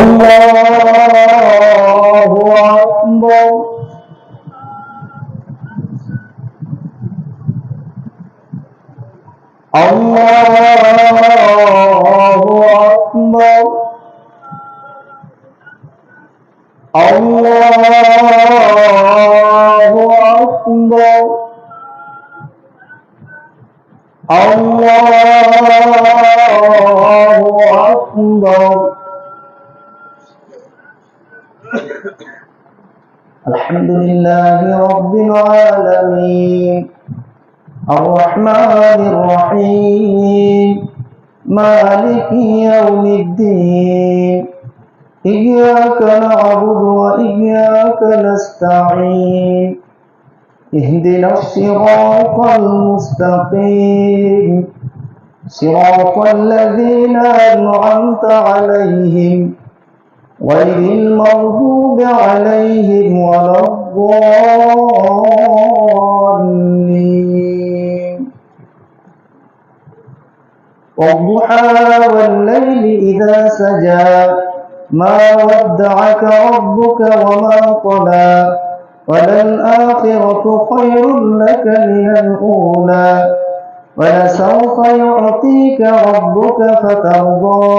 Allahu Akbar. Allahu Akbar. Allahu Akbar. Allahu Akbar. Alhamdulillahi Rabbil Alamin. Ar-Rahman Ar-Rahim. Maliki Yawmiddin. Iyyaka na'budu wa iyyaka nasta'in. اهدنا الصراط المستقيم صراط الذين أنعمت عليهم غير المغضوب عليهم ولا الضالين. والضحى والليل إذا سجى ما ودعك ربك وما قلى وللآخرة خير لك من الأولى ولسوف يعطيك ربك فترضى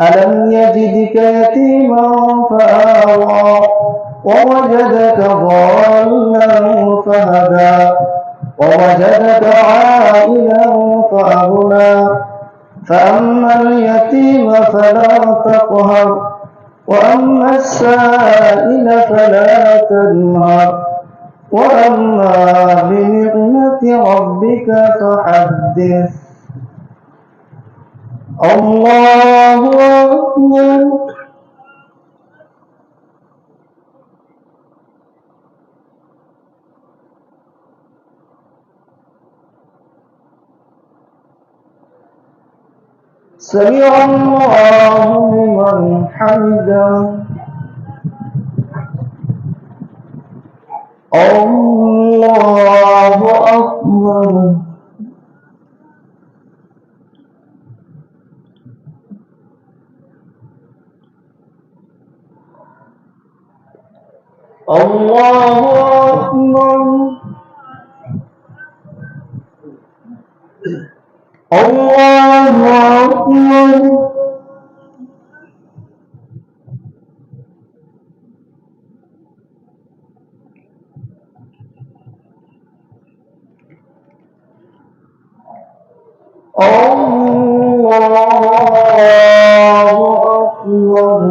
ألم يجدك يتيما فآوى ووجدك ضالا فهدى ووجدك عائلا فأغنى فأما اليتيم فلا تقهر وأما السائل فلا تنهر وأما بنعمة ربك فحدث. الله أكبر. سمع الله لمن حمده. الله أكبر. الله أكبر. الله أكبر. الله أكبر.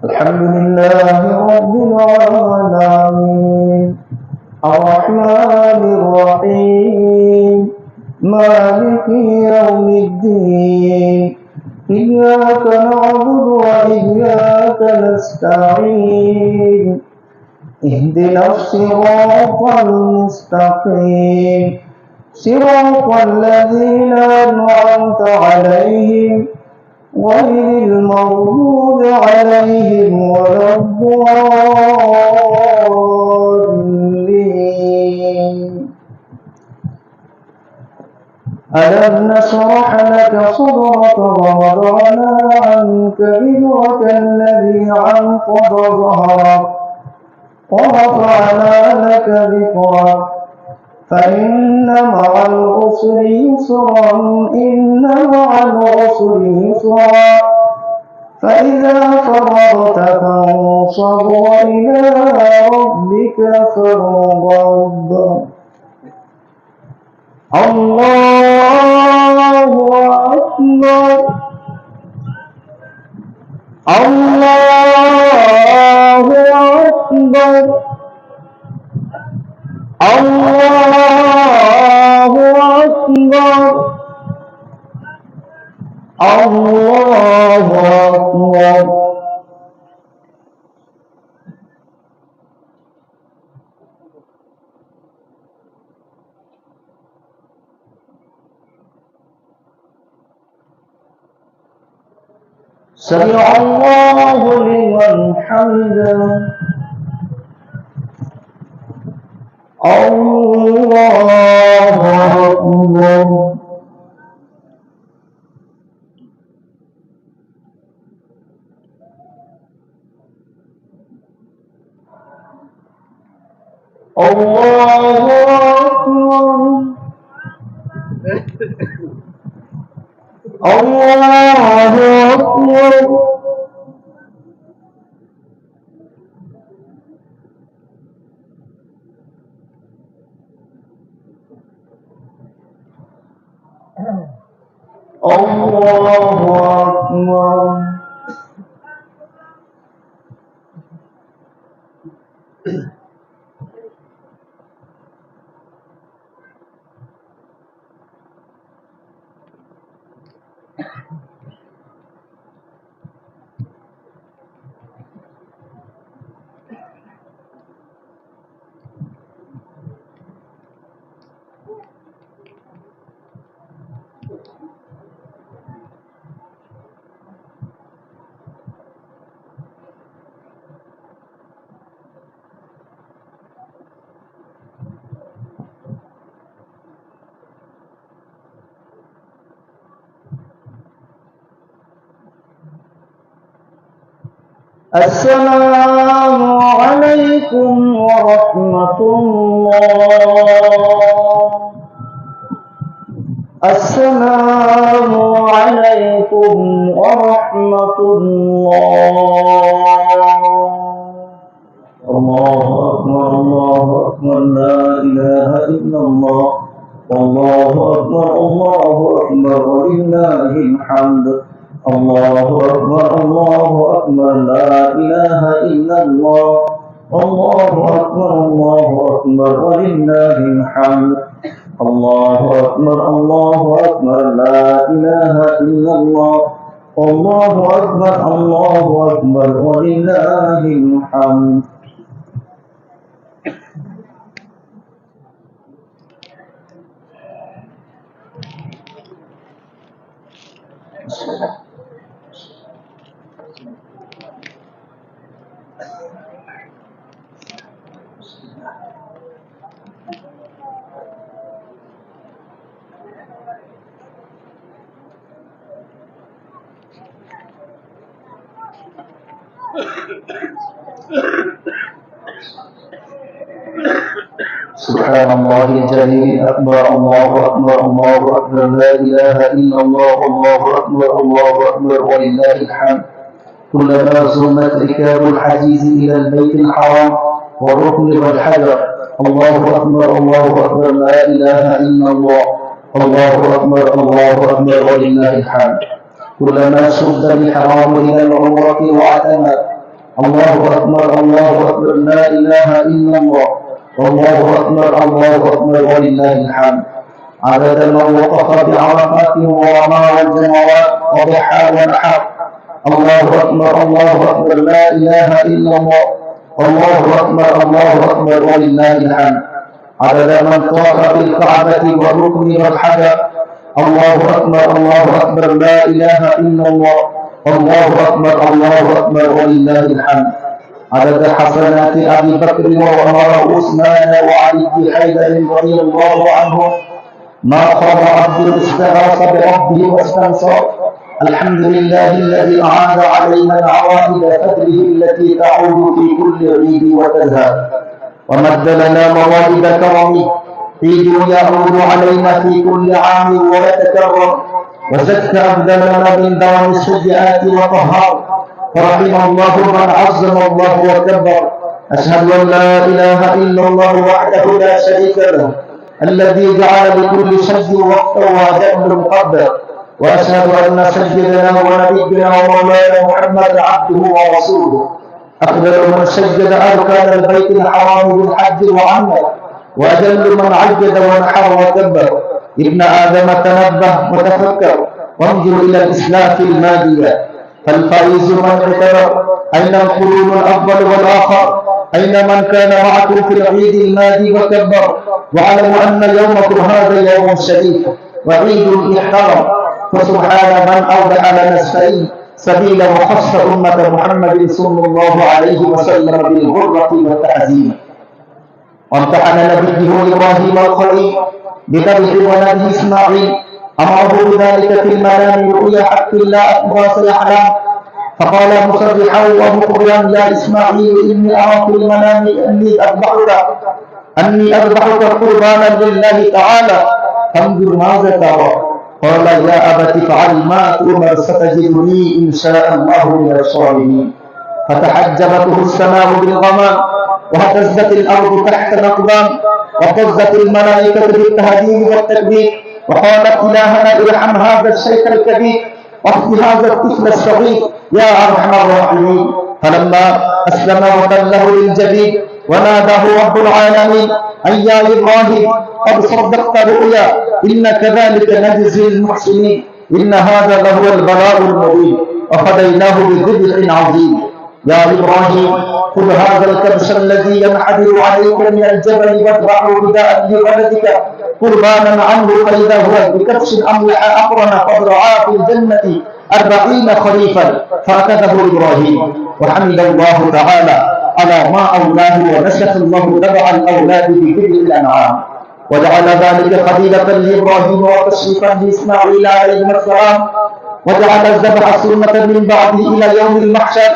الحمد لله رب العالمين الرحمن الرحيم مالك يوم الدين إياك نعبد وإياك نستعين اهدنا الصراط المستقيم صراط الذين أنعمت عليهم غير المغضوب عليهم ولا الضالين. ألم نشرح لك صدرك ووضعنا عنك وزرك الذي أنقض ظهرك ورفعنا لك ذكرك فإن مع العسر يسرا إن مع العسر يسرا فإذا فرغت فانصب وإلى ربك فارغب. الله أكبر. الله أكبر. الله أكبر. الله أكبر. سمع الله لمن حمده. الله أكبر. الله أكبر الله أكبر الله أكبر السلام عليكم ورحمة الله. السلام عليكم ورحمة الله. الله أكبر الله أكبر لا إله إلا الله. الله أكبر ولله الحمد. الله أكبر لا إله إلا الله. الله أكبر ولله الحمد. الله أكبر لا إله إلا الله. الله أكبر ولله الحمد. سبحان الله الجليل أكبر. الله أكبر لا إله إلا الله. الله أكبر ولله الحمد. كلما زمت ركاب الحجيز إلى البيت الحرام والركن والحجر. الله أكبر لا إله إلا الله. الله أكبر ولله الحمد. كلما شد الحرام إلى العمرة واعتمر. الله أكبر لا إله إلا الله. الله أكبر ولله الحمد. عدد من وقف بعرفات ورمى والجمرات وضحى ونحر. الله أكبر لا إله إلا الله. الله أكبر ولله الحمد. عدد من طاف بالكعبة والركن والحجر. الله أكبر لا إله إلا الله. الله أكبر ولله الحمد. عدد حسنات أبي بكر وعمر وعثمان وعلي حيدر رضي الله عنهم. ما خاب عبد استغاث بربه واستنصر. الحمد لله الذي أعاد علينا العوائد فضله التي تعود في كل عيد وتزهد. ومد لنا موائد كرمه عيد يعود علينا في كل عام ويتكرر. وزكى أبداننا من دوام السيئات وطهر. فرحم الله من عظم الله وكبر. أشهد أن لا إله إلا الله وحده لا شريك له الذي جعل لكل شيء وقتا وأجل مقدر. وأشهد أن سيدنا ونبينا ومولانا محمدا عبده ورسوله أفضل من سجد أركان البيت الحرام بالحج وعمر. وأجل من عجد ونحر وكبر. ابن آدم تنبه وتفكر وانظر إلى الإسلاف المادية. فالفائز من اعتبر أين القرون الأفضل والآخر. أين من كان معكم في العيد الماضي وكبر. واعلموا أن يومكم هذا يوم شريف وعيد احترم. فسبحان من أوضح لنا السعيد سبيل وخص أمة محمد صلى الله عليه وسلم بالغرة والتعزيم. وامتحن نبيه إبراهيم الخليل بذبح ولده إسماعيل. أمره بذلك في المنام رؤيا حق لا أكبر سيحلم. فقال مصرحا ومخبرا يا إسماعيل إني أرى في المنام أني أذبحك أني أذبحك قربانا لله تعالى فانظر ماذا ترى. قال يا أبت افعل ما تؤمر ستجدني إن شاء الله من الصابرين. فتحجبته السماء بالغمام واهتزت الأرض تحت الأقدام وقزت الملائكة بالتهديد والتكبير وقالت إلهنا ارحم هذا الشيخ الكبير واهد هذا الطفل الصغير يا أرحم الراحمين. فلما أسلم وتله للجبين وناداه رب العالمين أن يا إبراهيم قد صدقت رؤيا إن كذلك نجزي المحسنين إن هذا لهو البلاء المبين وفديناه بذبح عظيم. يا إبراهيم خذ هذا الكبش الذي ينحدر عليك من الجبل واذبحه رداء لولدك قربانا عنه فإذا هو بكبش أملح أقرن قد رعاه في الجنة 40 خريفا. فأخذه إبراهيم وحمد الله تعالى على ما أولاه ونسخ الله تبع الأولاد بذبح الأنعام وجعل ذلك خليلة لإبراهيم وتشريفا لإسماعيل عليهما السلام وجعل الذبح سنة من بعده إلى يوم المحشر.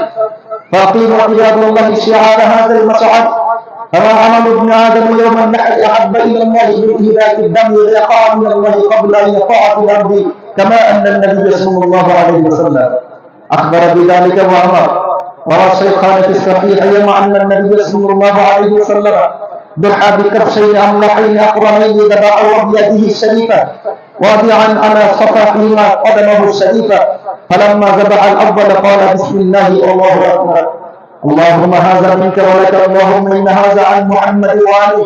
فأقيموا عباد الله شعار هذا المشعر. فما عمل ابن آدم يوم النحر أحب إلى الله من إهلاك الدم يقع من الله قبل أن يقع في الأرض كما أن النبي صلى الله عليه وسلم أخبر بذلك وأمر. وروى الشيخان في الصحيحين أن النبي صلى الله عليه وسلم ضحى بكبشين أملحين أقرنين ذبحه بيده الشريفة واضعا على صفحهما قدمه الشريفة. فلما ذبح الأول قال بسم الله الله أكبر اللهم هذا منك ولك اللهم إن هذا عن محمد وعلي.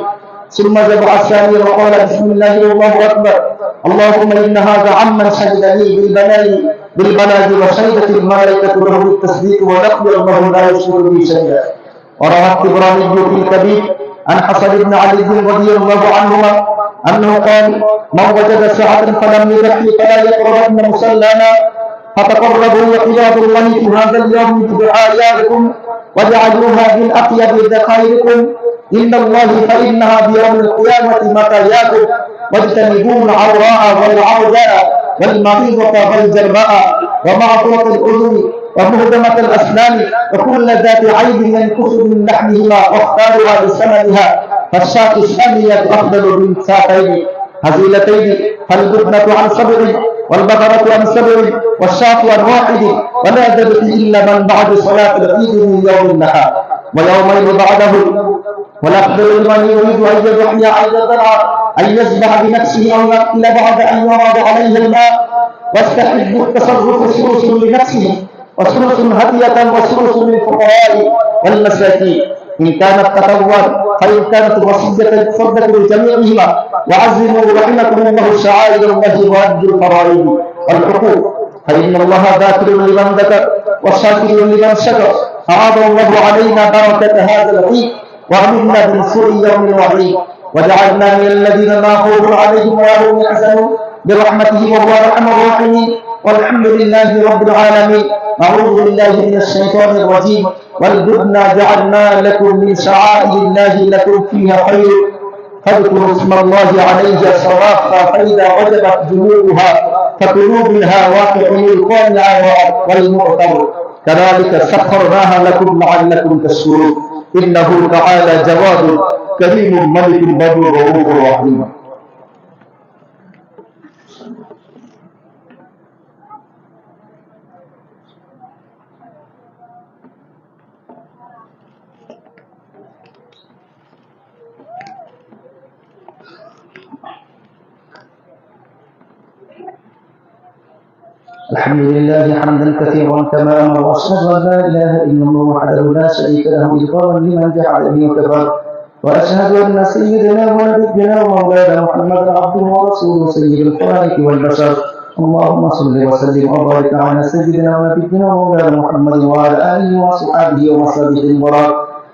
ثم ذبح الثاني وقال بسم الله الله أكبر اللهم إن هذا عمن شهد لي بالبلاغ وشهدت الملائكة له بالتصديق ولقي الله لا يشرك به شيئا. وروى الطبراني في الكبير عن حسن بن علي رضي الله عنهما أنه قال من وجد ساعة فلم يضحي فلا يقربن مصلانا فتقربوا عباد الله في هذا اليوم بدعائكم وجعلوها من أطيب ذخائركم عند الله فإنها بيوم القيامة مطاياكم واجتنبوا العوراء والعوجاء والمريضة والجرباء ومعطوة الأذن ومهدمة الأسنان وكل ذات عيب ينقص من لحمهما واختارها بثمنها فالشاة الثانية أفضل من ساقين هزيلتين فالبدنة عن صبر والبقرة عن صبر والشاة عن واحد ولا ذبح إلا من بعد صلاة العيد من يوم النحر ويومين بعده. والأفضل لمن يريد أن يضحي عند الضرع أن يذبح بنفسه أو يقتل بعد أن يراد عليه الماء. واستحب التصرف ثلث لنفسه وثلث هدية وثلث للفقراء والمساكين إن كانت تطوعا فإن كانت وصية تصدق لجميعهما. وعزموا رحمكم الله شعائر الله وأدوا الفرائض والحقوق فإن الله ذاكر لمن ذكر وشاكر لمن شكر. أعاذ الله علينا بركة هذا العيد وأمنا من سوء يوم الوعيد وجعلنا من الذين لا خوف عليهم ولا هم يحزنون برحمته وهو أرحم الراحمين. والحمد لله رب العالمين. أعوذ بالله من الشيطان الرجيم. والبدن جعلنا لكم من شعائر الله لكم فيها خير فاذكروا اسم الله عليه صوافا فإذا وجبت جنوبها فكلوا منها واقعوا القانع والمعتر كذلك سخرناها لكم لعلكم تشكرون. إنه تعالى جواد كريم ملك بر رؤوف رحيم. الحمد لله حمدا كثيرا كما امر واشهد ان لا اله الا الله وحده لا شريك له اقرارا لمن جحد به وكفر واشهد ان سيدنا ونبينا ومولانا محمدا عبده ورسوله سيد الخلائق والبشر. اللهم صل وسلم وبارك على سيدنا ونبينا ومولانا محمد وعلى اله وصحبه ومصابه البرار.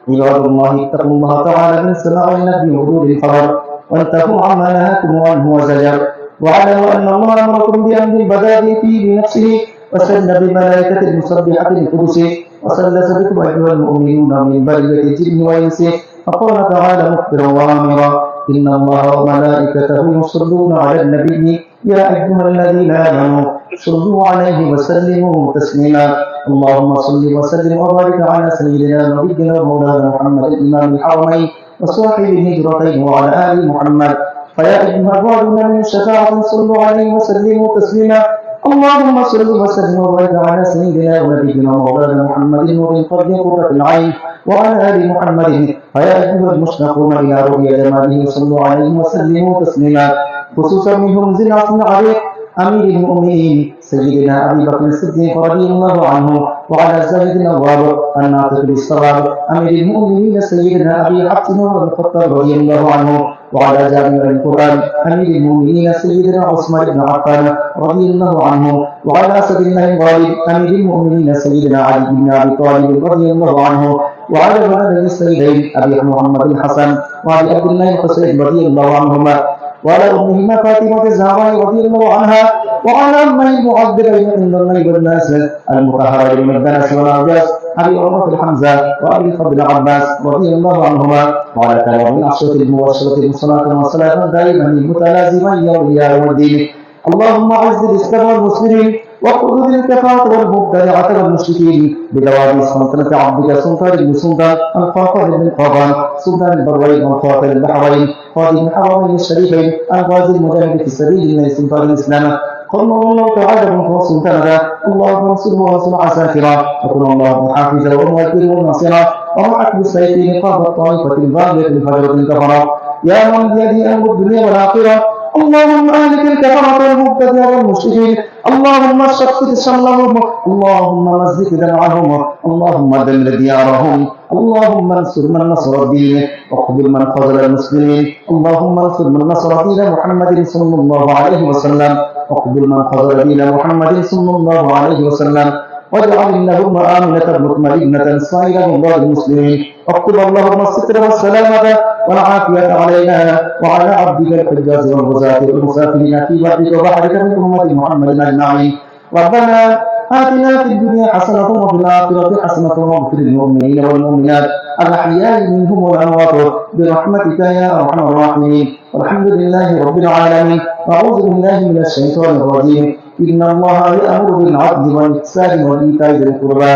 عباد الله اتقوا الله تعالى من سماع النبي وحدود الفرر وانتهوا عما نهاكم عنه وزجر. واعلموا ان الله امركم بامر بدا فيه بنفسه وسن بملائكه المسبحه القدس وسلس بكم ايها المؤمنون من بريه الجن والانس. فقال تعالى مخبرا وامرا ان الله وملائكته يصلون على النبي يا ايها الذين امنوا صلوا عليه وسلموا تسليما. اللهم صل وسلم وبارك على سيدنا نبينا مولانا محمد امام الحرمين وصاحب الهجرتين وعلى آل محمد فيا أيها الراجون من الشفاعة صلوا عليه وسلموا تسليما. اللهم صل وسلم وبارك على سيدنا ونبينا مولانا محمد نور القلب قرة العين وعلى آل محمد فيا أيها المشتاقون إلى رؤيا جماله صلوا عليه وسلموا تسليما. خصوصا منهم زنعة عليه أمير المؤمنين سيدنا أبي بكر الصديق رضي الله عنه وعلى سيدنا الواب الناطق بالصواب أمير المؤمنين سيدنا أبي حفص بن الخطاب رضي الله عنه وعلى جامع القرآن أمير المؤمنين سيدنا عثمان بن عفان رضي الله عنه وعلى أسد الله الغالب أمير المؤمنين سيدنا علي بن أبي طالب رضي الله عنه وعلى ولد السيدين أبي محمد الحسن وعلى عبد الله الحسين رضي الله عنهما وعلى أمهما فاطمة الزهراء رضي الله عنها وعلى أمه المعذبين عند الله والناس المطهرين من الدنس والأعجاز أبي عمر الحمزة وأبي الفضل العباس رضي الله عنهما وعلى تابعين العشرة المبشرة بالصلاة والسلام دائما متلازما يوم يوم الدين. اللهم أعز الإسلام والمسلمين وخذل الكفرة والمبتدعة والمشركين بدوام سلطنة عبدك سلطان بن سلطان القاطع بن قاطع سلطان البرين والقاطع البحرين خادم الحرمين الشريفين الغازي المجاهد في سبيل الله سلطان الإسلام قل الله تعالى من سلطاننا اللهم انصره وانصر عساكرا وكن اللهم حافظا وموكلا وناصرا ومعك بالسيف نقاب الطائفة الباغية الفجرة الكفرة يا من بيده أمر الدنيا والآخرة. اللهم اهلك الكفرة والمبتدع والمشركين اللهم شتت شملهم اللهم مزق دمعهم اللهم دمر ديارهم اللهم انصر من نصر الدين واقبل من خذل المسلمين اللهم انصر من نصر دين محمد صلى الله عليه وسلم واقبل من خذل دين محمد صلى الله عليه وسلم واجعل اللهم آمنة مطمئنة سائر بلاد المسلمين واكتب اللهم الستر والسلامة والعافية علينا وعلى عبدك الحجاز والغزاة والمسافرين في برك وبحرك من أمة محمد أجمعين. ربنا آتنا في الدنيا حسنة وفي الآخرة حسنة واغفر للمؤمنين والمؤمنات الأحياء منهم والأموات برحمتك يا أرحم الراحمين. والحمد لله رب العالمين. أعوذ بالله من الشيطان الرجيم. إن الله يأمر بالعدل والإحسان وإيتاء ذي القربى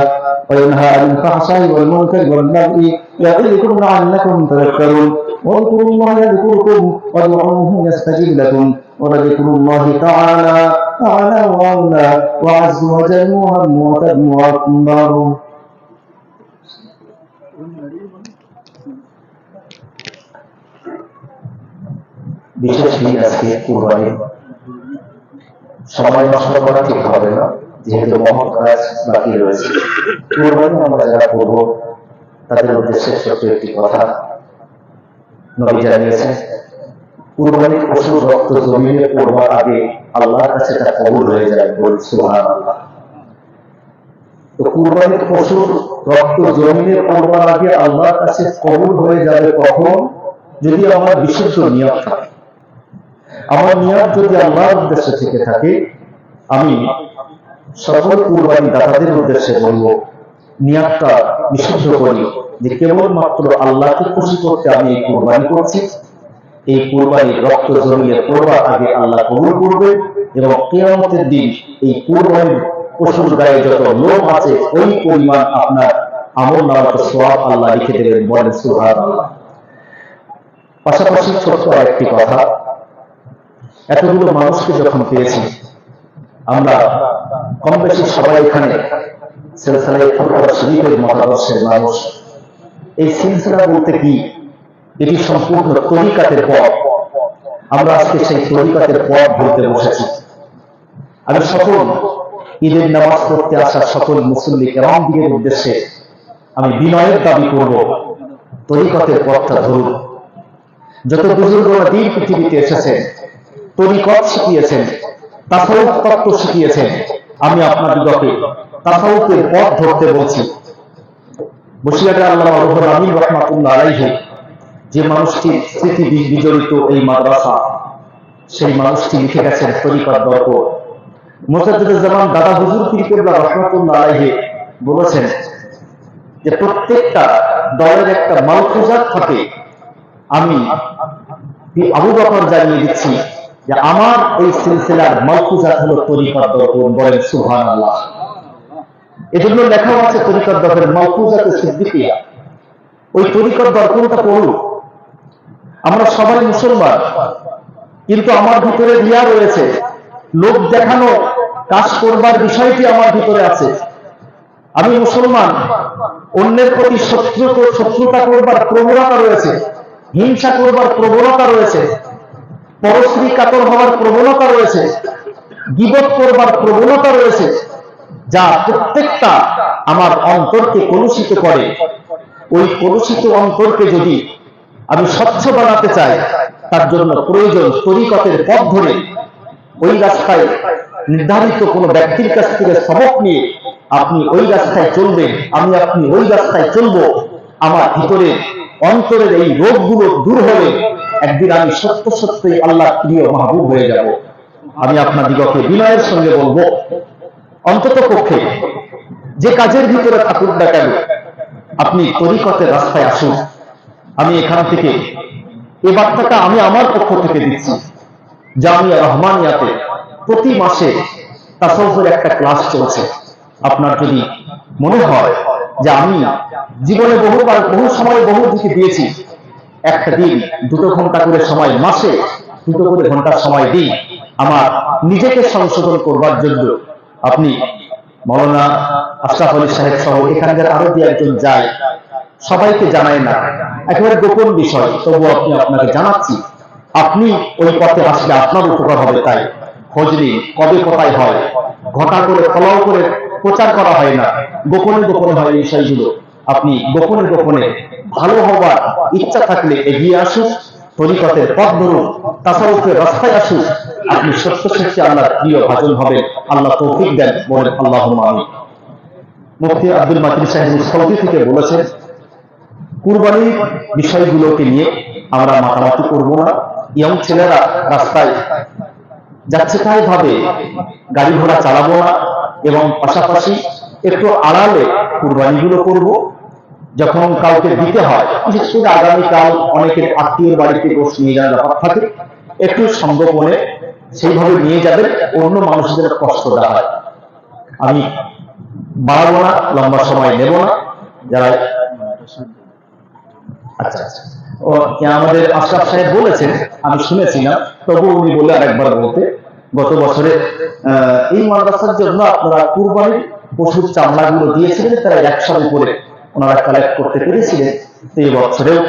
وينهى عن الفحشاء والمنكر والبغي يعظكم لعلكم تذكرون. واذكروا الله يذكركم وادعوه يستجب لكم ولذكر الله تعالى أعلى وأولى وعز وجل وهم وتم وأكبر. বিশেষ দিন আজকে কুরবানি সময় নষ্ট করা ঠিক হবে না যেহেতু মহৎ কাজ বাকি রয়েছে। কুরবানি আমরা যারা করবো তাদের উদ্দেশ্যে ছোট্ট একটি কথা নবী জানিয়েছেন কুরবানির পশুর রক্ত জমিনে পড়বার আগে আল্লাহর কাছে তা কবুল হয়ে যায় বলে সুবহানাল্লাহ। তো কুরবানির পশুর রক্ত জমিনে পড়বার আগে আল্লাহর কাছে কবুল হয়ে যাবে কখন? যদি আমার বিশুদ্ধ নিয়ত থাকে। আমার নিয়ত যদি আল্লাহর উদ্দেশ্যে থেকে থাকে আমি সকল কুরবানি দাতাদের উদ্দেশ্যে বলবো নিয়তটা বিশুদ্ধ করি যে কেবলমাত্র আল্লাহকে খুশি করতে আমি এই কুরবানি করছি। এই কুরবানির রক্ত জমিয়ে পড়বার আগে আল্লাহ কবুল করবে এবং কিয়ামতের দিন এই কুরবানির পশুর গায়ে যত লোম আছে ওই পরিমাণ আপনার আমলনামাতে সওয়াব আল্লাহ লিখে দেবেন বলেন সুবহানাল্লাহ। পাশাপাশি ছোট্ট আরেকটি কথা, এতগুলো মানুষকে যখন পেয়েছি আমরা কম বেশি সবাই এখানে সিলসিলায়ে ফুরফুরা শরীফের মতাদর্শের মানুষ। এই সিলসিলা বলতে কি? এটি সম্পূর্ণ তরিকাতের পথ। আমরা আজকে সেই তরিকাতের পথ বলতে বসেছি। আমি সকল ঈদের নামাজ পড়তে আসা সকল মুসল্লি কেরামদের উদ্দেশ্যে আমি বিনয়ের দাবি করব তরিকাতের পথটা ধরুন। যত বুজুর্গরা দিন পৃথিবীতে এসেছেন তরিকত শিখিয়েছেন, তাসাউফ তত্ত্ব শিখিয়েছেন, আমি আপনাদিগকে তাসাউফের পথ ধরতে বলছি। বসিরহাটের আল্লামা রুহুল আমিন রাহমাতুল্লাহ আলাইহি যে মানুষটির স্মৃতি বিজড়িত এই মাদ্রাসা, সেই মানুষটি লিখে গেছেন তরিকত দর্প। মুজাদ্দিদুজ্জামান দাদা হুজুর পীর কেবলা রাহমাতুল্লাহ আলাইহি বলেছেন যে প্রত্যেকটা দলের একটা মালফুজাত থাকে। আমি আবু বকর জানিয়ে দিচ্ছি যে আমার এই সিলসিলার মালফুজাত হলো তরিকত দর্প বলেন সুবহানাল্লাহ। এজন্য লেখা আছে তরিকত দর্পের মালফুজাতে সিদ্দিকিয়া। ওই তরিকত দর্পটা পড়ুন। আমরা সবাই মুসলমান, কিন্তু আমার ভিতরে রিয়া রয়েছে, লোক দেখানো কাজ করবার বিষয়টি আমার ভিতরে আছে। আমি মুসলমান, অন্যের প্রতি শত্রুতা করবার প্রবণতা রয়েছে, হিংসা করবার প্রবণতা রয়েছে, পরশ্রী কাতর হওয়ার প্রবণতা রয়েছে, গীবত করবার প্রবণতা রয়েছে, যা প্রত্যেকটা আমার অন্তরকে কলুষিত করে। ওই কলুষিত অন্তরকে যদি আমি স্বচ্ছ বানাতে চাই, তার জন্য প্রয়োজন তরিকতের পথ ধরে ওই রাস্তায় নির্ধারিত কোনো ব্যক্তির কাছ থেকে সবক নিয়ে আপনি ওই রাস্তায় চলবেন, আপনি ওই রাস্তায় চলবো। আমার ভিতরে অন্তরের এই রোগগুলো দূর হলে একদিন আমি সত্য সত্যই আল্লাহ প্রিয় মাহবুব হয়ে যাব। আমি আপনাদিগকে বিনয়ের সঙ্গে বলবো, অন্তত পক্ষে যে কাজের ভিতরে থাকুন না কেন, আপনি তরিকতের রাস্তায় আসুন। আমি এখান থেকে এ বার্তাটা আমি আমার পক্ষ থেকে দিচ্ছি। জামিয়া রহমানিয়াতে প্রতি মাসে তাসাউফের একটা ক্লাস চলছে। আপনার যদি মনে হয় যে আমি জীবনে বহু সময় বহু দিকে দিয়েছি, একটা দিন 2 ঘন্টা করে সময়, মাসে 2 করে ঘন্টা সময় দিই আমার নিজেকে সংশোধন করবার জন্য। আপনি মৌলানা আশরাফ আলী সাহেব সহ এখানকার আরো 2-1 জন যায়, সবাইকে জানায় না, একেবারে গোপন বিষয়, তবু আপনাকে জানাচ্ছি। আপনি ওই পথে আসলে আপনার উপকার হবে। তাই খোঁজ নিন কবে কোথায় হয়, ঘটা করে ফলাও করে প্রচার করা হয় না, গোপনে গোপনে হয় এই বিষয়গুলো। আপনি গোপনে গোপনে ভালো হবার ইচ্ছা থাকলে এগিয়ে আসুন, তরিকতের পথ ধরুন, তাসাউফের রাস্তায় আসুন। আপনি সত্য সত্যি আল্লাহর প্রিয় ভাজন হবেন। আল্লাহ তৌফিক দেন, বলেন আল্লাহুম্মা আমিন। মুফতি আব্দুল মাতিন সাহেব সৌদি থেকে বলেছেন, কুরবানির বিষয়গুলোকে নিয়ে আমরা মাতামাতি করব না। ইয়ং ছেলেরা রাস্তায় যাচ্ছে তাই ভাবে গাড়ি ঘোড়া চালাবো না, এবং পাশাপাশি একটু আড়ালে কুরবানিগুলো করব। যখন কাউকে দিতে হয়, বিশেষ করে আগামীকাল অনেকের আত্মীয় বাড়িতে গোশত নিয়ে যাওয়ার ব্যাপার থাকে, একটু সংগোপনে সেইভাবে নিয়ে যাবেন, অন্য মানুষদের কষ্ট দেওয়া হয়। আমি বাড়াবো না, লম্বা সময় নেব না। যারা আচ্ছা আচ্ছা আমাদের আশরাফ সাহেব বলেছেন, আমি শুনেছি না, তবু উনি বলে আরেকবার বলতে, গত বছরে এই মাদ্রাসার জন্য আপনারা কুরবানির পশুর চামড়াগুলো দিয়েছিলেন, তারা 100 উপরে ওনারা কালেক্ট করতে পেরেছিলেন। এই বছরেও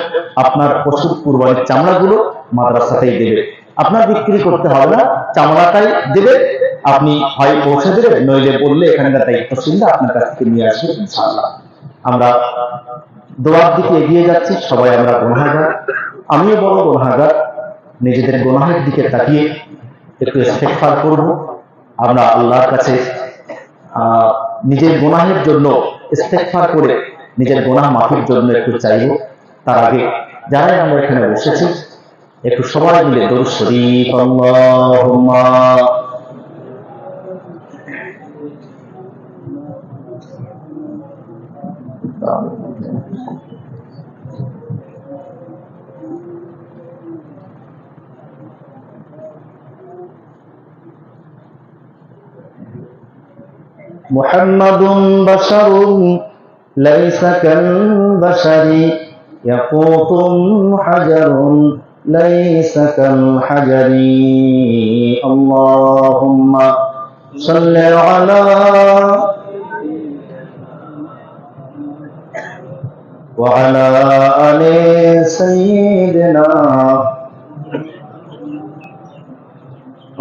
আপনার পশুর কুরবানির চামড়াগুলো মাদ্রাসাতেই দেবে, আপনার বিক্রি করতে হবে না, চামড়াটাই দেবে। আপনি হয় পৌঁছে দেবেন, নইলে বললে এখানকার দায়িত্বশীলরা আপনার কাছ থেকে নিয়ে আসবে ইনশাআল্লাহ। আমরা দোয়ার দিকে এগিয়ে যাচ্ছি, সবাই আমরা গুনাহগার, আমিও বড় গুনাহগার। নিজেদের গুনাহের দিকে তাকিয়ে একটু ইস্তেগফার করব। আমরা আল্লাহর কাছে নিজের গুনাহের জন্য ইস্তেগফার করে নিজের গুনাহ মাফির জন্য একটু চাইব। তার আগে যারা আমরা এখানে বসেছি, একটু সবাই মিলে দরুদ শরীফ আল্লাহুম্মা محمد بشر ليس كالبشر يقوت حجر ليس كالحجر اللهم صل على وعلى آل سيدنا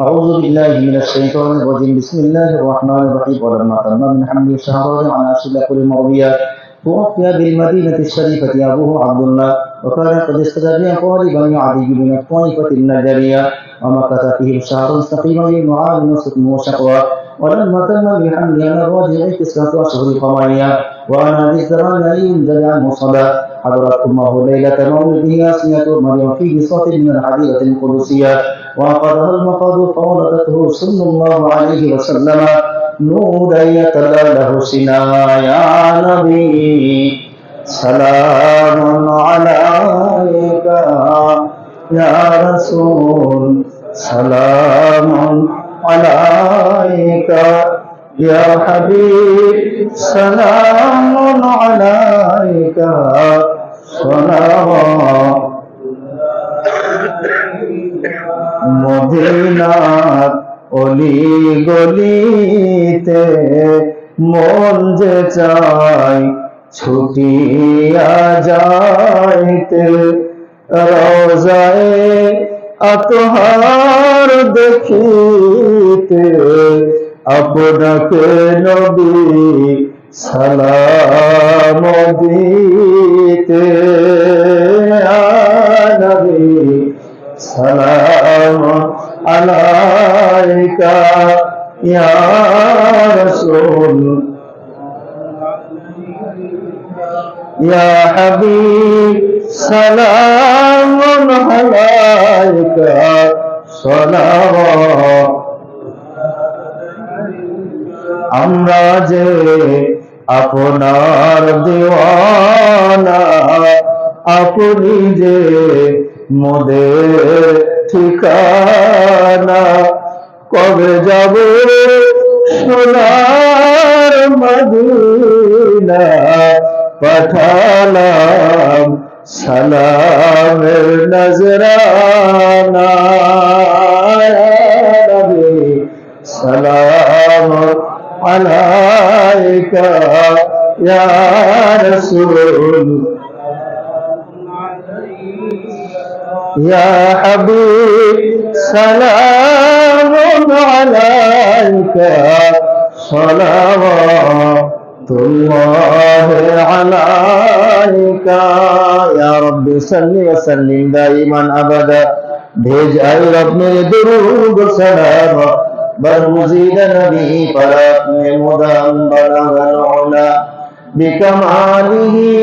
أعوذ بالله من الشيطان الرجيم بسم الله الرحمن الرحيم ولما تم من حمل الشهر على أشد كل مرضيات توفي بالمدينة الشريفة أبوه عبد الله وكان قد استجاب قاربا يعدي من الطائفة النجرية ومكث فيه شهر سقيما للمعاد وسقم وشقوى ولما تم بحمل أنا الراجع 9 أشهر قمرية وأنا بالزمان ينزل عنه صلاة حضرت أمه ليلة مولده آسية مريم في بساط من الحديقة القدسية وأخذها المقاد فولدته صلى الله عليه وسلم نورا يتلى له سنا يا نبي سلام عليك يا رسول سلام عليك يا حبيب سلام عليك صلوات মদিনার অলি গলিতে মন যে চাই ছুটিয়া যাইতে, রওজায়ে আতহার দেখিতে আপনাকে নবী সালাম দিতে, নবী সালাম আলাইকা ইয়া রাসূল ইয়া হাবিব সালামুন আলাইকা সালাওয়াত। আমরা যে আপনার দিওয়ানা, আপনি যে মোদের ঠিকানা, কবে যাব সোনার মদিনা, পাঠালাম সালামের নজরানা, নবী সালাম আলাইকা ইয়া রাসূল ইয়া হাবিব সালামুন আলাইকা সালাওয়াতুল্লাহি আলাইকা ইয়া রাব্বি সাল্লি ওয়া সাল্লিম দাইমান আবাদা। भेज आए अपने दुरूद सलाम बरमुजीद नबी पर अपने मुदाम बलगल उला बिकमालिही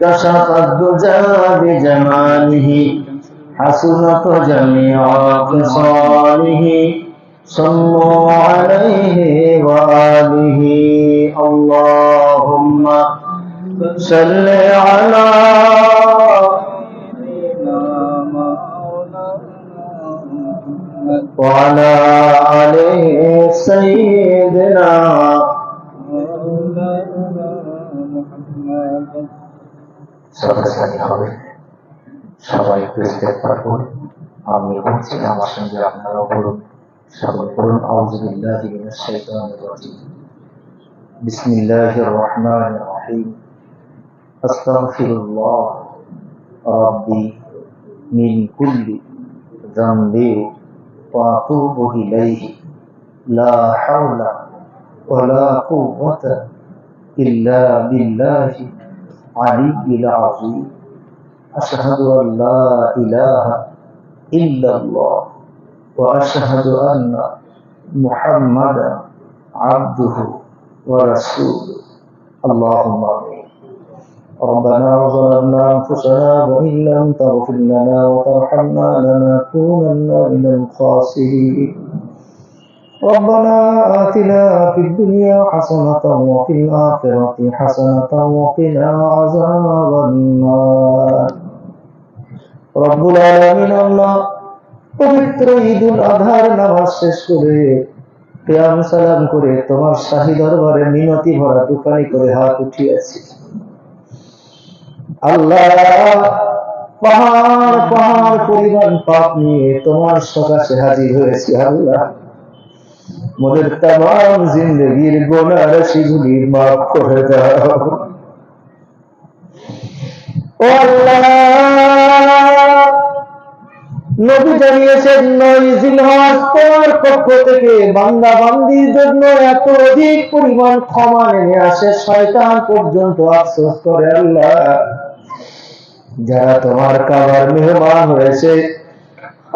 कशफ दुजा बिजमालिही हसनत जमीअ खिसालिही सल्लु अलैहि व आलिहि अल्लाहुम्मा सल्लि अला وعلى آل سيدنا সবাই একটু ইস্তেগফার করুন। আমি বলছি আমার সঙ্গে আপনারাও বলুন, সকলে বলুন আউযু বিল্লাহি মিনাশ শাইতানির রাজীম। বিসমিল্লাহির রহমানির রহিম। আস্তাগফিরুল্লাহ রাব্বি মিন কুল্লি যামবি وأتوب إليه لا حول ولا قوة إلا بالله العلي العظيم أشهد أن لا إله إلا الله وأشهد أن محمدا عبده ورسوله اللهم آمين ربنا ظلمنا أنفسنا وإن لم تغفر لنا وترحمنا لنكونن من الخاسرين ربنا آتنا في الدنيا حسنة وفي الآخرة حسنة وقنا عذاب النار رب العالمين الله পবিত্র ঈদুল আজহার নামাজ শেষ করে কিয়াম সালাম করে তোমার শাহী দরবারে মিনতি ভরা দুখানি করে হাত উঠিয়েছি। আল্লাহ পাহাড় পাহাড় পরিমাণ পাপ নিয়ে তোমার সকাশে হাজির হয়েছি। আল্লাহ মোদের তামাম জিন্দগির গুনাহ রাশিগুলি মাফ করে দাও। ও আল্লাহ নবী জানিয়েছেন 9 জিলহজ তোমার পক্ষ থেকে বান্দা বান্দির জন্য এত অধিক পরিমাণ ক্ষমা নেমে আসে শয়তান পর্যন্ত আফসোস করে। আল্লাহ যারা তোমার কাবার মেহমান হয়েছে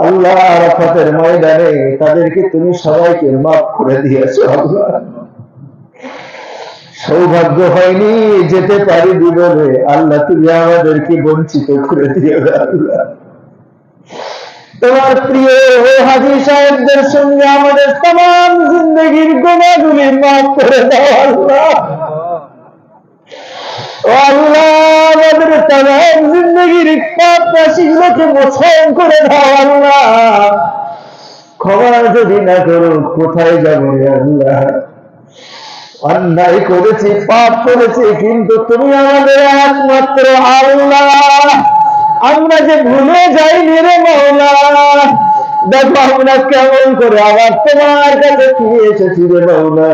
আল্লাহ আরাফাতের ময়দানে তাদেরকে তুমি সবাইকে মাফ করে দিয়েছো। আল্লাহ সৌভাগ্য হয়নি যেতে পারি জীবনে, আল্লাহ তুমি আমাদেরকে বঞ্চিত করে দিও। আল্লাহ তোমার প্রিয় হাজী সাহেবদের সঙ্গে আমাদের तमाम জিন্দেগির গুনাহগুলি মাফ করে দাও। আল্লাহ ও আল্লাহ আমাদের तमाम জিন্দেগির পাপ রাশিগুলোকে মোচন করে দাও। আল্লাহ ক্ষমা যদি না করো কোথায় যাব রে আল্লাহ? অন্যায় করেছি পাপ করেছি কিন্তু তুমি আমাদের একমাত্র আল্লাহ। আমরা যে ভুলে যাইনি রে মাওলা, দেখো আমরা কেমন করে আবার তোমার কাছে ফিরে এসেছি রে মাওলা,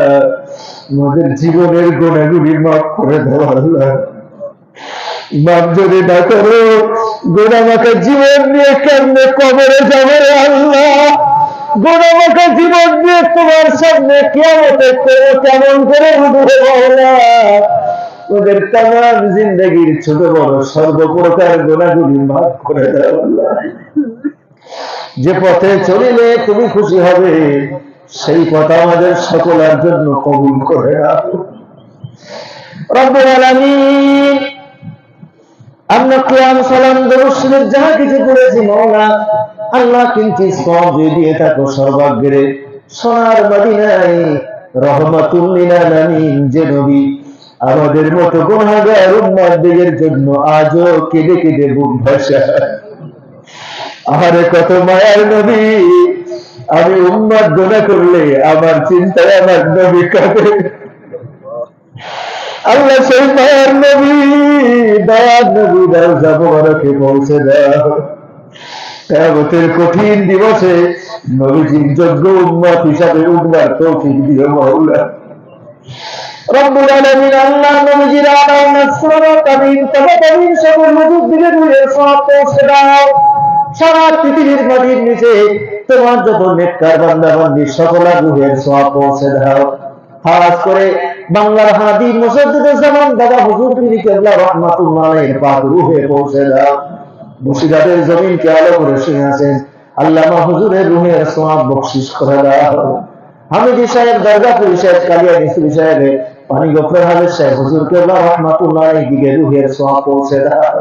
আমাদের জীবনের গুণাগুলি মাফ করে দাও আল্লাহ। মাফ যদি না করো, গুণামাখা জীবন নিয়ে কেমনে কবরে যাবে রে আল্লাহ, গুণামাখা জীবন নিয়ে তোমার সামনে কিয়ামতে কেমন করে উঠবে মাওলা। ওদের তামাম জিন্দগির ছোট বড় সর্বপ্রকার গুণাগুলি মাফ করে দাও আল্লাহ। যে পথে চলিলে তুমি খুশি হবে, সেই পথ আমাদের সকলের জন্য কবুল করে নাও রব্বুল আলামিন। আমরা কিয়াম সালাম দরুদ শরীফ যাহা কিছু করেছি মাওলা, আল্লাহ কিন্তু সওয়াব দিয়ে থাকো সর্বাগ্রে সোনার মদিনায় রহমাতুল লিল আলামিন যে নবী আমাদের মতো গুনাহগার উম্মতদের জন্য আজও কেঁদে কেঁদে বুক ভাসায়। আরে কত মায়ার নবী, আমি উম্মত গুনাহ করলে আমার চিন্তায় আমার নবী কাঁদে। আল্লাহ সেই মায়ার নবী, দয়ার নবী রওজা মুবারকে পৌঁছে দাও। কিয়ামতের কঠিন দিবসে নবীজির যোগ্য উম্মত হিসাবে উঠবার তৌফিক দিও মাওলা রব্বুল আলামিন। আল্লাহ নবীজির আলা নাসরা তাবিন তাবাবিন সকল মুজুদ্দিনের রূহের সওয়াব পৌঁছে দাও। সারা পৃথিবীর মাটির নিচে তোমার যত নেককার বান্দা বান্দি সকলের রূহের সওয়াব পৌঁছে দাও। খাস করে বাংলার হাদি মুসাদ্দিদ জামান দাদা হুজুর পীর কেবলা রাহমাতুল্লাহ আলাইহির পাক রূহে পৌঁছে দাও। মুর্শিদাবাদের জমিনকে আলো করে শুয়ে আছেন আল্লামা হুজুরের রূহের সওয়াব বখশিশ করে দাও। হামিদি সাহেব, দরগাপুরি সাহেব, কালিয়ানী সুরি সাহেব, পানি গোফর হাফেজ সাহেব হুজুর কেবলা রাহমাতুল্লাহ আলাইহির দিকে রূহের সওয়াব পৌঁছে দাও।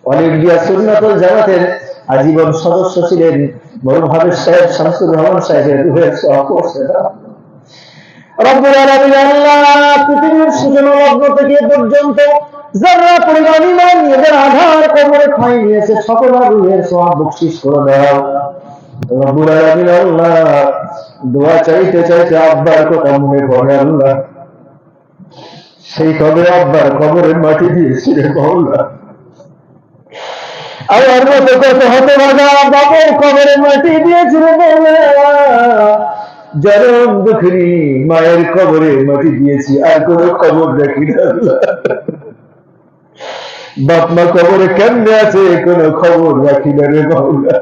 অল ইন্ডিয়া সুন্নাতুল জামাতের আজীবন সদস্য ছিলেন মরহুম হাফেজ সাহেব শামসুর রহমান সাহেবের রূহের সওয়াব পৌঁছে দাও রব্বুল আলামিন। আল্লাহ পৃথিবীর সূচনা লগ্ন থেকে পর্যন্ত যারা পরিমাণ ঈমান এদের আধার কবরে খাই নিয়েছে সকলের রূহের সওয়াব বখশিশ করে দাও রব্বুল আলামিন। আল্লাহ দোয়া চাইতে চাইতে আব্বার কথা মনে পড়ে আল্লাহ, সেই কবে আব্বার কবরের মাটি দিয়েছি রে মাওলা। আমার মতো কত হতভাগা বাবার কবরের মাটি দিয়েছিল মাওলা, জনম দুঃখিনী মায়ের কবরে মাটি দিয়েছি, আর কোন খবর রাখি না আল্লাহ। বাপ মা কবরে কেমনে আছে কোন খবর রাখি না রে মাওলা।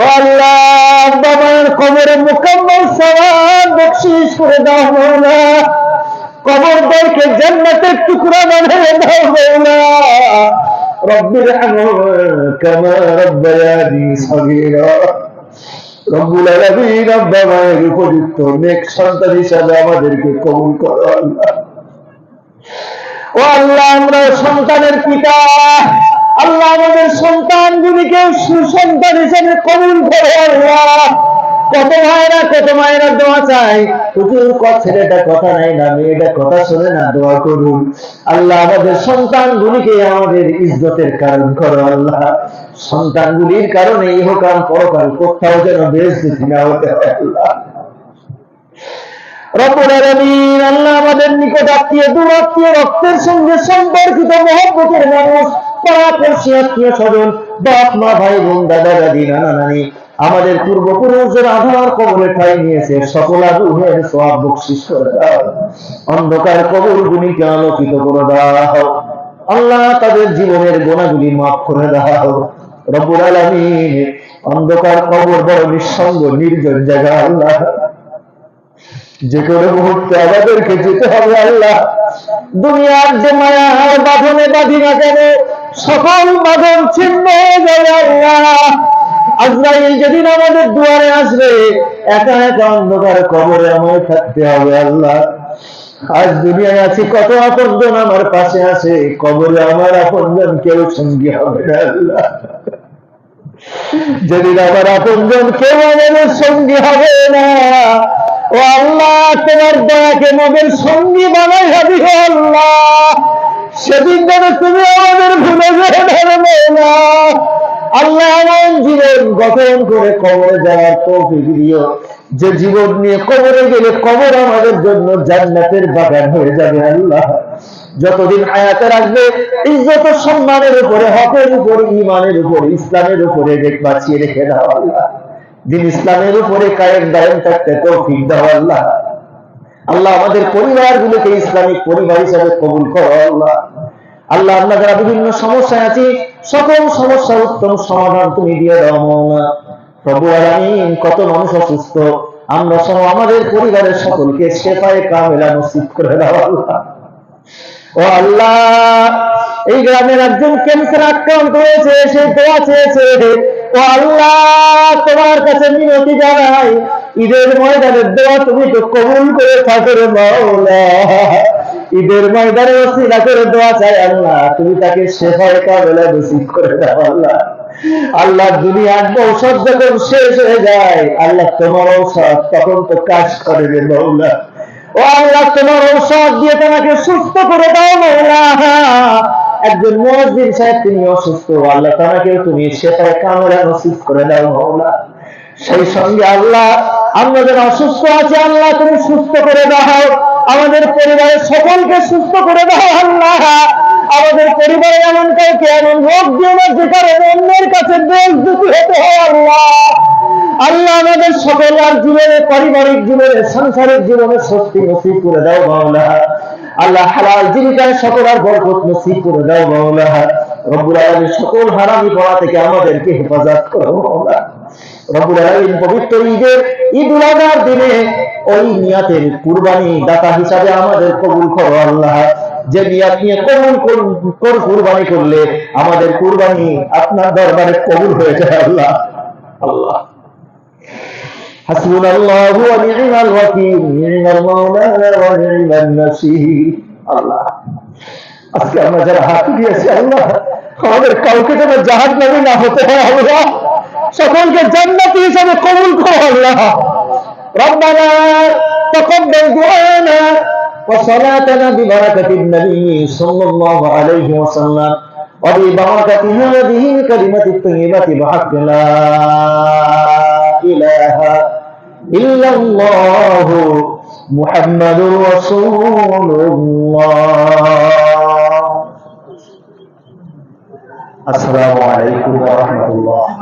ও আল্লাহ, বাবার কবরে মুকাম্মাল সওয়াব বখশিশ করে দাও মাওলা, কবরদেরকে জান্নাতের টুকরা বানিয়ে দাও মাওলা। রব্বির হামহুমা কামা রাব্বায়ানি সগীরা। রব্বুল আলামিন, আব্বা মায়ের উপযুক্ত নেক সন্তান হিসাবে আমাদেরকে কবুল করো আল্লাহ। ও আল্লাহ, আমরা সন্তানের পিতা, আল্লাহ আমাদের সন্তানগুলিকে সুসন্তান হিসেবে কবুল করো আল্লাহ। কত মায়েরা দোয়া চাই, হুজুর ছেলেটা কথা নাই না, মেয়েটা কথা শোনে না, দোয়া করুন আল্লাহ আমাদের সন্তানগুলিকে আমাদের ইজ্জতের কারণ করো আল্লাহ। সন্তানগুলির কারণে ইহকাল পরকাল কোথাও যেন বেইজ্জতি না হতে হয় আল্লাহ রব্বুল আলামিন। আল্লাহ আমাদের নিকট আত্মীয়, দূর আত্মীয়, রক্তের সঙ্গে সম্পর্কিত মহব্বতের মানুষ, পাড়াপড়শি, আত্মীয় স্বজন, বাপ মা, ভাই বোন, দাদা দাদি, নানা নানি, আমাদের পূর্বপুরুষের আধার কবরে ঠাঁই নিয়েছে সকলের রূহের সওয়াব বখশিশ করে দাও। অন্ধকার কবরগুলিকে আলোকিত করে দাও আল্লাহ, তাদের জীবনের গুনাহগুলি মাফ করে দাও রব্বুল আলামিন। অন্ধকার কবর বড় নিঃসঙ্গ নির্জন জায়গা আল্লাহ, যে কোনো মুহূর্তে আমাদেরকে যেতে হবে আল্লাহ। দুনিয়ার যে মায়ার বাঁধনে বাঁধি না কেন, সকল বাঁধন ছিন্ন হয়ে যাবে আল্লাহ। আজরাইল যেদিন আমাদের দুয়ারে আসবে, একা একা অন্ধকার কবরে আমায় থাকতে হবে আল্লাহ। আজ দুনিয়ায় আছি, কত আপনজন আমার পাশে আছে, কবরে আমার আপনজন কেউ সঙ্গী হবে না আল্লাহ। যেদিন আমার আপনজন কেউ আমাদের সঙ্গী হবে না, ও আল্লাহ তোমার দয়াকে আমাদের সঙ্গী বানাই হবে আল্লাহ। সেদিন যেন তুমি আমাদের ভুলে যাবে না আল্লাহ। এমন জীবন গঠন করে কবরে যাওয়ার তৌফিক দিও, যে জীবন নিয়ে কবরে গেলে কবর আমাদের জন্য জান্নাতের বাগান হয়ে যাবে আল্লাহ। যতদিন হায়াতে রাখবে ইজ্জত সম্মানের উপরে, হকের উপরে, ঈমানের উপরে, ইসলামের উপরে বাঁচিয়ে রেখে দাও আল্লাহ। দিন ইসলামের উপরে কায়েম দায়েম থাকতে তৌফিক দাও আল্লাহ। আল্লাহ আমাদের পরিবারগুলোকে ইসলামিক পরিবার হিসাবে কবুল করো আল্লাহ। আল্লাহ আমরা যারা বিভিন্ন সমস্যায় আছি সকল সমস্যার উত্তম সমাধান তুমি দিয়ে দাও মাওলা। প্রভু আলামিন, কত মানুষ অসুস্থ, আমরা সহ আমাদের পরিবারের সকলকে শেফায়ে কামেলা নসিব করে দাও আল্লাহ। ও আল্লাহ, এই গ্রামের একজন ক্যান্সার আক্রান্ত হয়েছে, সে দোয়া চেয়েছে। ও আল্লাহ, তোমার কাছে মিনতি জানাই, ঈদের ময়দানের দোয়া তুমি তো কবুল করে থাকো রে মাওলা। ঈদের ময়দানে ওসিলা করে দোয়া চাই আল্লাহ, তুমি তাকে শেফায়ে কামেলা নসিব করে দাও আল্লাহ। আল্লাহ, দুনিয়ার ঔষধ যখন শেষ হয়ে যায় আল্লাহ, তোমার ঔষধ তখন তো কাজ করে রে মাওলা। ও আল্লাহ, তোমার ঔষধ দিয়ে তোমাকে সুস্থ করে দাও মাওলা। একজন মুয়াজ্জিন সাহেব তিনি অসুস্থ, আল্লাহ তাকে তুমি শেফায়ে কামেলা নসিব করে দাও মাওলা। সেই সঙ্গে আল্লাহ, আমরা যারা অসুস্থ আছি আল্লাহ তুমি সুস্থ করে দাও, আমাদের পরিবারের সকলকে সুস্থ করে দাও আল্লাহ। আমাদের পরিবারে এমন কাউকে এমন রোগ দিও না যে কারণে অন্যের কাছে দোষ দিতে হতে হয় আল্লাহ। আল্লাহ, আমাদের সকলের জীবনে, পারিবারিক জীবনে, সাংসারিক জীবনে স্বস্তি নসিব করে দাও মাওলা। আল্লাহ, হালাল জীবিকায় সকলের বরকত নসিব করে দাও মাওলা। রব্বুল আলামিন, সকল হারামি পড়া থেকে আমাদেরকে হেফাজত করো মাওলা। রব্বুল আলামিন, পবিত্র ঈদুল আজহার দিনে ওই নিয়াতের কুরবানি দাতা হিসাবে আমাদের কবুল করো আল্লাহ। যে নিয়াত নিয়ে কুরবানি করলে আমাদের কুরবানি আপনার দরবারে কবুল হয়ে যায় আল্লাহ। আল্লাহ, হাসবুনাল্লাহু ওয়া নি'মাল ওয়াকিল, নি'মাল মাওলা ওয়া নি'মান নাসীর। আল্লাহ, আজকে আমরা যারা হাত দিয়েছি আল্লাহ, আমাদের কাউকে যেন জাহান্নামী না হতে হয় আল্লাহ, সকলকে জান্নাতি হিসাবে কবুল করো আল্লাহ। রব্বানা তাকাব্বাল দুআনা ওয়া সালাতানা বিবারাকাতিন নবী সাল্লাল্লাহু আলাইহি ওয়াসাল্লাম ওয়া বিবারাকাতি হাযিহি কালিমাতিত তাইয়্যিবাতি বিহাক্কি লা ইলাহা ইল্লাল্লাহু মুহাম্মাদুর রাসূলুল্লাহ। আসসালামু আলাইকুম ওয়া রাহমাতুল্লাহ।